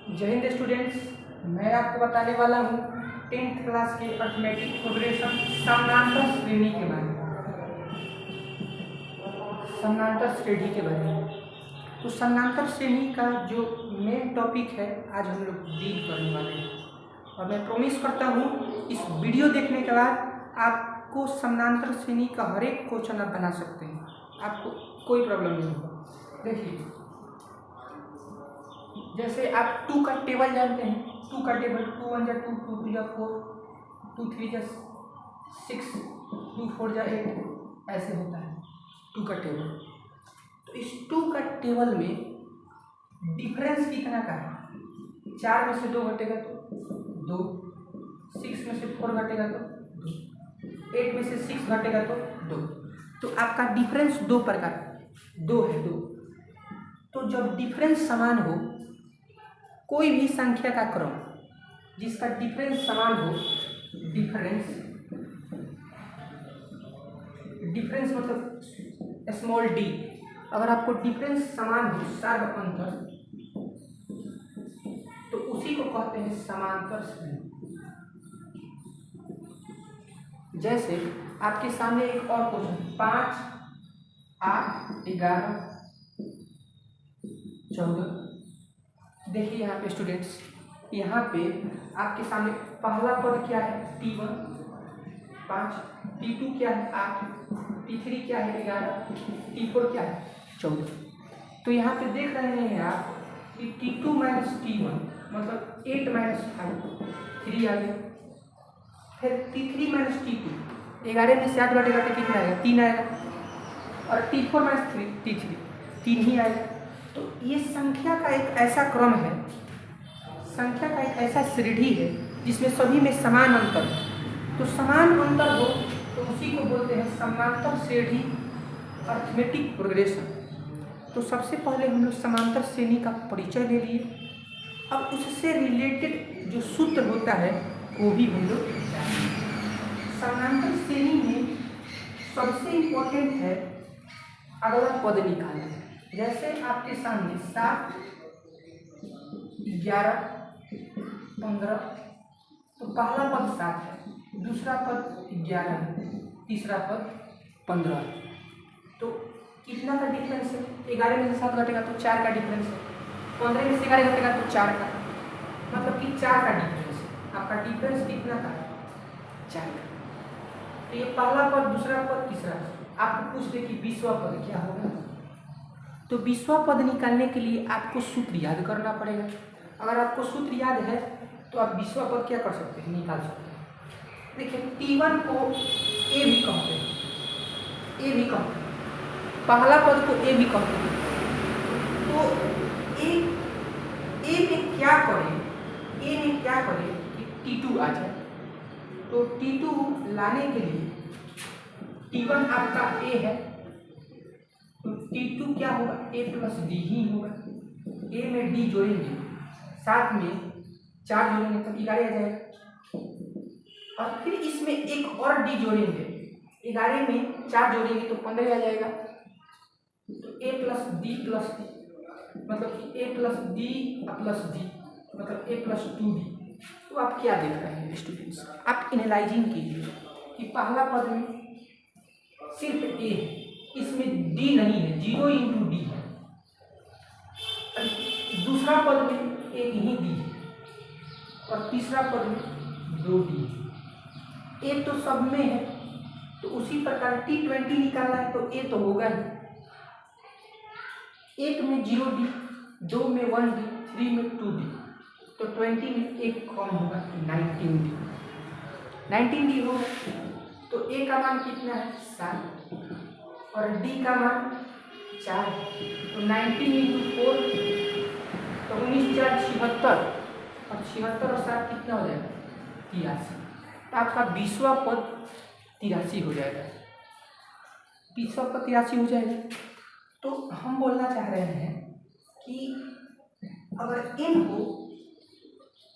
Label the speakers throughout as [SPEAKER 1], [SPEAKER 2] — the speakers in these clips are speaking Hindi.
[SPEAKER 1] जय हिंद स्टूडेंट्स, मैं आपको बताने वाला हूँ 10th क्लास के अर्थमेटिक प्रोग्रेशन समानांतर श्रेणी के बारे में। समानांतर श्रेणी के बारे में तो समानांतर श्रेणी का जो मेन टॉपिक है आज हम लोग डील करने वाले हैं और मैं प्रॉमिस करता हूँ इस वीडियो देखने के बाद आपको समानांतर श्रेणी का हर एक क्वेश्चन आप बना सकते हैं, आपको कोई प्रॉब्लम नहीं होगा। देखिए, जैसे आप 2 का टेबल जानते हैं, 2 का टेबल 2 1 जा 2, 2 2 जा 4, 2 3 जा 6, 2 4 जा 8 ऐसे होता है 2 का टेबल। तो इस 2 का टेबल में डिफरेंस कितना का है? 4 में से 2 घटेगा तो 2, 6 में से 4 घटेगा तो 2, 8 में से 6 घटेगा तो 2। तो आपका डिफरेंस 2 प्रकार 2 है 2। तो जब डिफरेंस समान हो, कोई भी संख्या का क्रम जिसका डिफरेंस समान हो, डिफरेंस मतलब स्मॉल डी, अगर आपको डिफरेंस समान हो सर्व अंतर, तो उसी को कहते हैं समांतर श्रेणी। जैसे आपके सामने एक और क्वेश्चन 5 8 11 14। देखिए यहाँ पे स्टूडेंट्स, यहाँ पे आपके सामने पहला पद क्या है? T1 5, T2 क्या है? 8, T3 क्या है? 11, T4 क्या है? 14। तो यहाँ पे देख रहे हैं आप कि T2 माइनस T1 मतलब 8 माइनस 5 3 आ गया। फिर T3 माइनस T2 11 में से 8 घटेगा तो कितना आएगा? 3 आएगा। और T4 माइनस T3 3 ही आएगा। तो ये संख्या का एक ऐसा क्रम है, संख्या का एक ऐसा श्रेणी है जिसमें सभी में समान अंतर है। तो समान अंतर हो तो उसी को बोलते हैं समांतर श्रेणी अर्थमेटिक प्रोग्रेशन। तो सबसे पहले हम लोग समांतर श्रेणी का परिचय ले लिए। अब उससे रिलेटेड जो सूत्र होता है वो भी हम लोग जानेंगे। समांतर श्रेणी में सबसे इम्पोर्टेंट है अगला पद निकालना। जैसे आपके सामने 7 11 15, तो पहला पद 7 है, दूसरा पद 11 है, तीसरा पद 15। तो कितना का डिफरेंस है? 11 में से 7 घटेगा तो 4 का डिफरेंस है, 15 में से 11 घटेगा तो 4 का, मतलब कि 4 का डिफरेंस है। आपका डिफरेंस कितना का है? 4 का। तो ये पहला पद, दूसरा पद, तीसरा पद। आपको पूछ दे कि 20वां पद क्या होगा, तो 20वां पद निकालने के लिए आपको सूत्र याद करना पड़ेगा। अगर आपको सूत्र याद है तो आप 20वां पद क्या कर सकते हैं? निकाल सकते हैं। देखिए, T1 को A भी कहते हैं, A भी कहते हैं, पहला पद को A भी कहते हैं। तो A में क्या करें? A में क्या करें कि T2 आ जाए। तो T2 लाने के लिए T1 आपका A है, तो T2 क्या होगा? A प्लस डी ही होगा। A में D जोड़ेंगे, साथ में 4 जोड़ेंगे तो 11 आ जाएगा। और फिर इसमें एक और D जोड़ेंगे, 11 में 4 जोड़ेंगे तो 15 आ जाएगा। तो A plus D plus D मतलब कि A plus D plus D मतलब A प्लस 2D। तो आप क्या देख रहे हैं स्टूडेंट्स? आप एनालाइजिंग कीजिए कि पहला पद में सिर्फ A है, इसमें D नहीं है, 0 इंटू D है। दूसरा पद में एक ही D है और तीसरा पद में 2 D है। A तो सब में है, तो उसी प्रकार T20 निकालना है तो A तो होगा ही। 1 में 0D, 2 में 1D, 3 में 2D, तो 20 में एक कम होगा 19D। 19D होगा तो A का मान कितना है? 7 और D का मान 4, तो 19 इंटू 4 तो 19 4 76 और 76 और 7 कितना हो जाएगा? 83। तो आपका 20वां पद 83 हो जाएगा। 20वां पद 83 हो जाएगा। तो हम बोलना चाह रहे हैं कि अगर n हो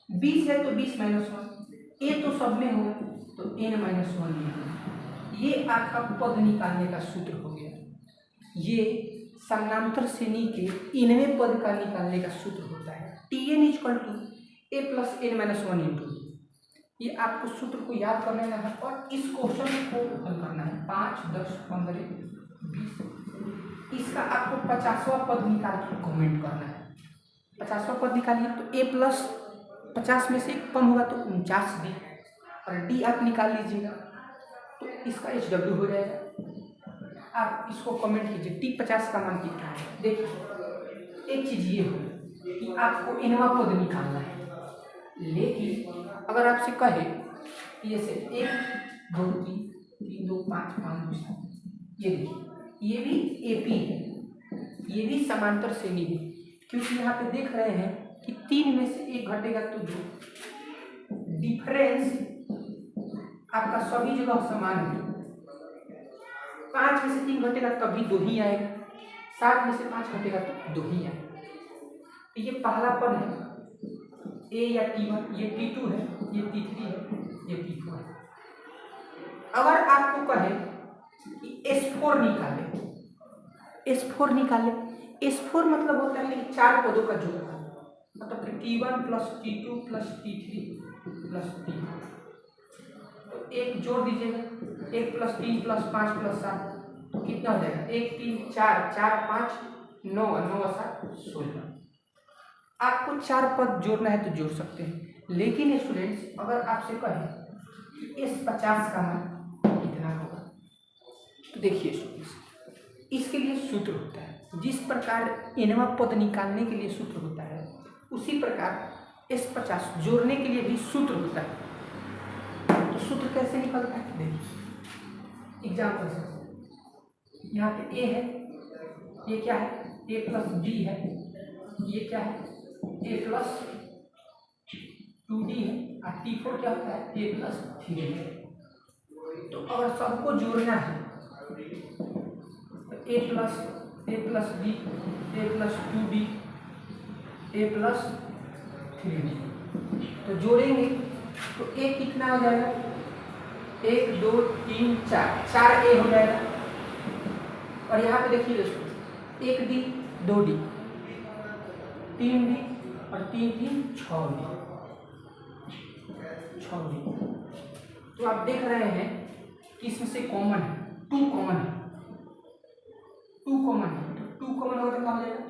[SPEAKER 1] 20 है तो 20 माइनस 1, A तो सब में होगा तो n माइनस 1 में होगा। ये आपका पद निकालने का सूत्र हो गया। ये समानांतर श्रेणी के इनमें पद का निकालने का सूत्र होता है। Tn equal to a plus n minus 1 into, ये आपको सूत्र को याद कर लेना है और इस क्वेश्चन को हल करना है। 5, 10, 15, 20, इसका आपको 50वां पद निकाल के कमेंट करना है। 50वां पद निकालिए तो a प्लस 50 में से एक कम होगा तो 49d, और d आप निकाल लीजिएगा तो इसका HW हो जाएगा। आप इसको कमेंट कीजिए t 50 का मान कितना है। देखिए एक चीज ये हो कि आपको इनवा पद निकालना है, लेकिन अगर आपसे कहे ये से 1 2 3 3 2 5 5 2 7, ये देखिए ये भी AP है, ये भी समांतर श्रेणी है, क्योंकि यहाँ पे देख रहे हैं कि 3 में से 1 घटेगा तो 2, डिफरेंस आपका सभी जगह समान है। 5 में से 3 घटेगा तभी 2 ही आएगा, 7 में से 5 घटेगा तो 2 ही आएगा। तो ये पहला पद है a या T1, ये T2 है, ये T3 है, ये T4 है। अगर आपको कहे कि S4 निकाले, S4 निकाले, S4 मतलब होता है कि 4 पदों का जोड़, मतलब T1 plus T2 plus T3 plus T4, तो एक जोड़ दीजिएगा, 1 प्लस 3 प्लस 5 प्लस 7, तो कितना हो जाएगा 1 3 4 4 5 9 9 7 16। आपको 4 पद जोड़ना है तो जोड़ सकते हैं, लेकिन स्टूडेंट्स अगर आपसे कहें कि इस 50 का मान कितना होगा, तो देखिए स्टूडेंट्स इसके लिए सूत्र होता है। जिस प्रकार इनवा पद निकालने के लिए सूत्र होता है, उसी प्रकार इस 50 जोड़ने के लिए भी सूत्र होता है। तो सूत्र कैसे निकलता है देखिए, एग्जाम्पल से यहाँ पे a है, ये क्या है a प्लस b है, ये क्या है a प्लस 2d है, और T4 क्या होता है a प्लस 3 है। तो अगर सबको जोड़ना है तो a plus b a plus 2d a plus 3d, तो जोड़ेंगे तो a कितना हो जाएगा 1 2 3 4 a हो जाएगा। और यहाँ पे देखिए दोस्तों 1d 2d 3d और 3 3 6d 6d। तो आप देख रहे हैं कि इसमें से कॉमन है 2 कॉमन है, 2 कॉमन है, तो 2 कॉमन होगा तो क्या हो जाएगा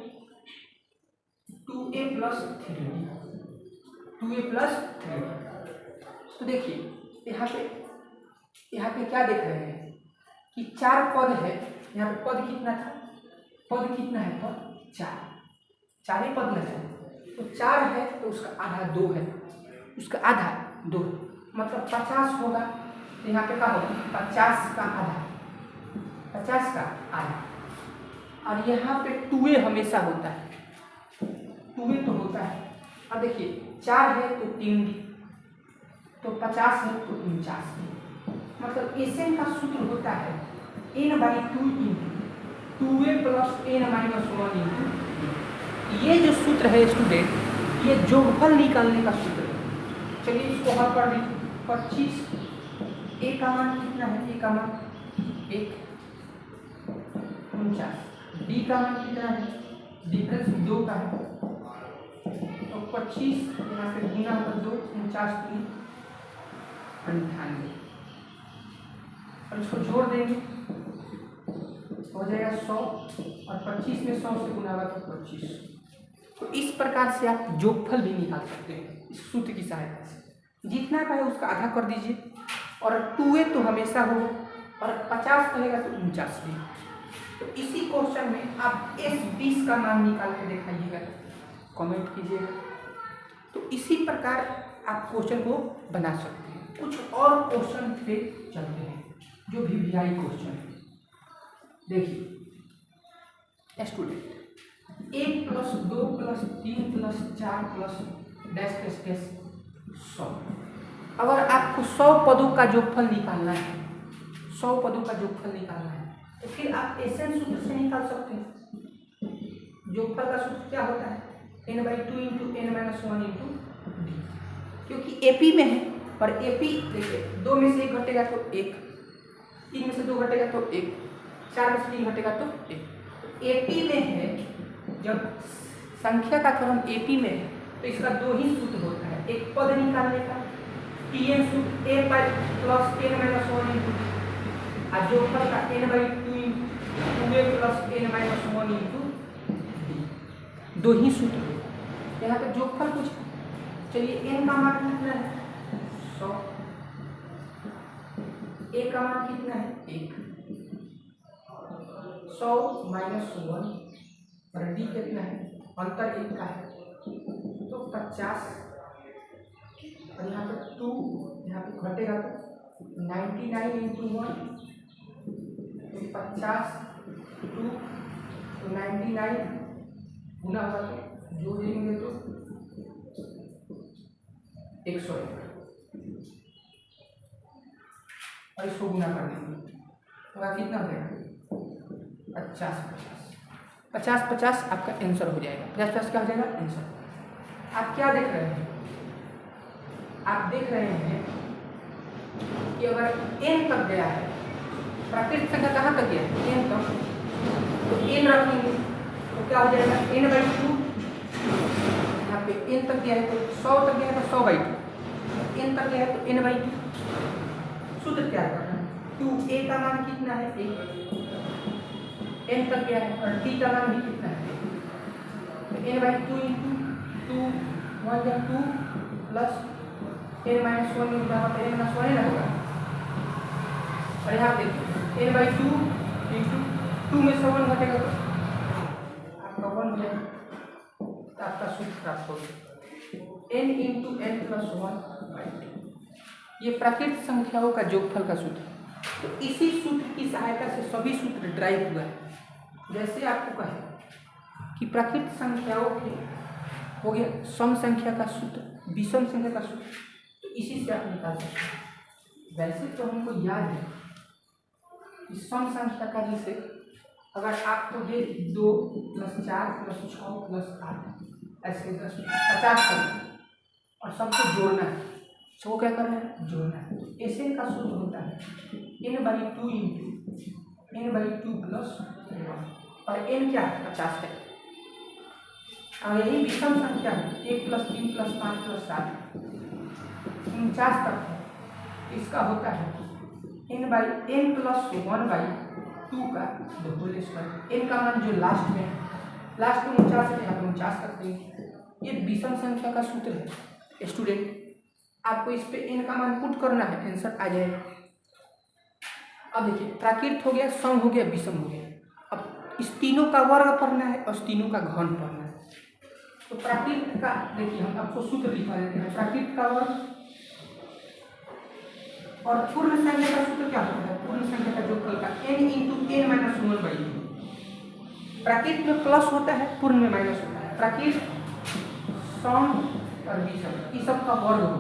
[SPEAKER 1] 2a plus 3d 2a plus 3d। तो देखिए यहाँ पे क्या देख रहे हैं कि 4 पद है, यहाँ पे पद कितना था, पद कितना है पद 4 ही पद में है, तो 4 है तो उसका आधा 2 है, उसका आधा 2 मतलब 50 होगा, तो यहाँ पे क्या होगा 50 का आधा 50 का आधा। और यहाँ पे 2a हमेशा होता है, 2a तो होता है। और देखिए 4 है तो 3d, तो 50 है तो 49d, मतलब एसएन का सूत्र होता है n/2 into 2a plus n minus 1 into. ये जो सूत्र है स्टूडेंट, ये जोगफल निकालने का सूत्र है। चलिए इसको हल कर दीजिए। 25 a का मान कितना है, a का मान 1 49, d का मान कितना है, डिफरेंस 2 का है, तो 25 यहाँ पे गुना होगा 2 49 3 98, और इसको जोड़ देंगे हो जाएगा 100, और 25 में 100 से गुना होगा तो 25। तो इस प्रकार से आप जोगफल भी निकाल सकते हैं इस सूत्र की सहायता से। जितना का है उसका आधा कर दीजिए, और 2a तो हमेशा हो, और 50 कहेगा तो 49d। तो इसी क्वेश्चन में आप S20 का मान निकाल के दिखाइएगा, कमेंट कीजिएगा। तो इसी प्रकार आप क्वेश्चन को बना सकते हैं। कुछ और क्वेश्चन पे चलते हैं जो VVI क्वेश्चन है। देखिए student 1 plus 2 plus 3 plus 4 plus dash dash dash 100। अगर आपको 100 पदों का जोगफल निकालना है, 100 पदों का जोगफल निकालना है, तो फिर आप एसएन सूत्र से निकाल सकते हैं। जोगफल का सूत्र क्या होता है n/2 into n minus 1 into d, क्योंकि एपी में है, और एपी देखिए 2 में से 1 घटेगा तो 1, 3 में से 2 घटेगा तो 1, 4 में से 3 घटेगा तो 1। तो एपी में है, जब संख्या का क्रम एपी में है तो इसका दो ही सूत्र होता है, एक पद निकालने का Tn सूत्र a plus n minus 1 into और जोगफल का n/2 2a plus n minus 1 into दो ही सूत्र। यहाँ पे जोगफल कुछ, चलिए n का मान कितना है 100, a का मान कितना है 1, 100 माइनस 1 और d कितना है, अंतर 1 का है तो 50 और यहाँ पे 2, यहाँ पे घटेगा तो 99 इंटू 1 तो 50 2 तो 99 गुना होगा तो जो देंगे तो 101 और इसको गुना कर देंगे तो कितना हो जाएगा 50 50 आपका आंसर हो जाएगा। 50 क्या हो जाएगा आंसर। आप क्या देख रहे हैं, आप देख रहे हैं कि अगर n तक गया है, प्राकृतिक संख्या कहाँ तक गया है n तक, तो n रखेंगे तो क्या हो जाएगा n/2, यहाँ पे n तक गया है तो 100 तक गया है तो 100/2, n तक गया है तो n/2। सूत्र क्या करना है, 2a का मान कितना है 1, n तक गया है और d का मान भी कितना है तो n/2 इंटू 2 1 या 2 प्लस n माइनस 1 में यहाँ पर n माइनस 1 ही होगा और यहाँ देखिए n/2 इंटू 2 में से 1 घटेगा तो आपका 1 हो जाएगा तो आपका सूत्र प्राप्त होगा n इंटू n प्लस 1/2। ये प्राकृतिक संख्याओं का जोगफल का सूत्र है। तो इसी सूत्र की सहायता से सभी सूत्र ड्राइव हुआ है। जैसे आपको कहे कि प्राकृतिक संख्याओं के हो गया सम संख्या का सूत्र, विषम संख्या का सूत्र, तो इसी से आप निकाल सकते हैं। वैसे तो हमको याद है कि सम संख्या का जैसे अगर आपको दे 2 + 4 + 6 + 8 ऐसे 50 करना और सबको जोड़ना है, सबको क्या करना है जोड़ना है। ऐसे का सूत्र होता है n/2 इंटू n/2 प्लस 1 और n क्या है 50 है। और यही विषम संख्या है 1 + 3 + 5 + 7 49 तक है। इसका होता है n/n प्लस 1/2 का होल स्क्वायर। n का मान जो लास्ट में है, लास्ट में 49 है, यहाँ पे 49 तक देंगे। ये विषम संख्या का सूत्र है स्टूडेंट। आपको इस पे n का मान पुट करना है, आंसर आ जाएगा। अब देखिए प्राकृत हो गया, सम हो गया, विषम हो गया। अब इस तीनों का वर्ग पढ़ना है और इस तीनों का घन पढ़ना है। तो प्राकृत का देखिए हम आपको सूत्र लिखवा देते हैं। प्राकृत का वर्ग और पूर्ण संख्या का सूत्र क्या होता है, पूर्ण संख्या का जोगफल का n इंटू n माइनस 1/2। प्राकृत में प्लस होता है, पूर्ण में माइनस होता है। प्राकृत सम और विषम इस सब का वर्ग हो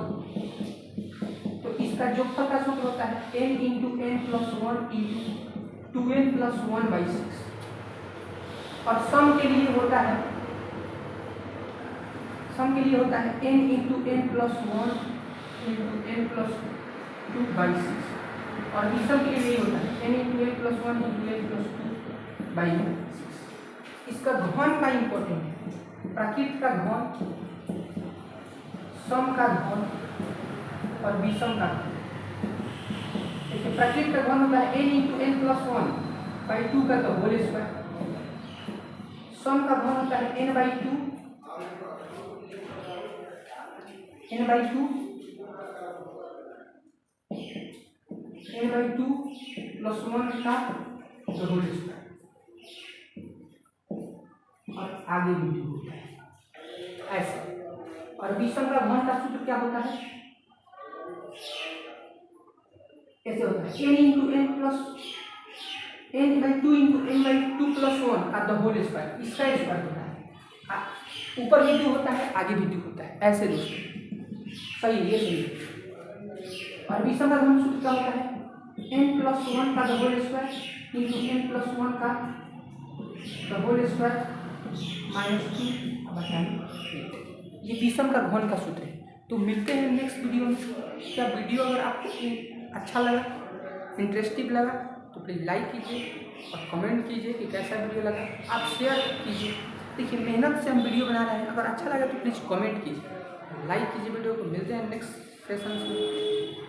[SPEAKER 1] तो इसका जोगफल का सूत्र होता है n into n plus 1 into 2n plus 1/6। और सम के लिए होता है n into n plus 1 into n plus 2/6। और विषम के लिए होता है n into n plus 1 into n plus 2/6। इसका घन का इंपॉर्टेंट है, प्राकृत का घन, सम का घन और विषम का घन। जैसे प्राकृत का घन होता है n इंटू n प्लस 1/2 का तो होल स्क्वायर। सम का घन होता है n/2 प्लस 1 का होल स्क्वायर और आगे भी होता है ऐसे। और विषम का घन का सूत्र क्या होता है, ऐसे होता है n into n plus n/2 into n/2 plus 1 का होल स्क्वायर। इसका स्क्वायर होता है, ऊपर भी 2 होता है, आगे भी 2 होता है, ऐसे दोस्तों सही ये सही। और विषम का घन सूत्र क्या होता है n प्लस 1 का whole square into n plus 1 का होल स्क्वायर माइनस 2/8। ये विषम का घन का सूत्र है। तो मिलते हैं नेक्स्ट वीडियो में। क्या वीडियो अगर आपको अच्छा लगा, इंटरेस्टिंग लगा तो प्लीज़ लाइक कीजिए और कमेंट कीजिए कि कैसा वीडियो लगा। आप शेयर कीजिए देखिए मेहनत से हम वीडियो बना रहे हैं, अगर अच्छा लगा तो प्लीज़ कमेंट कीजिए, लाइक कीजिए वीडियो को। मिलते हैं नेक्स्ट सेशन में।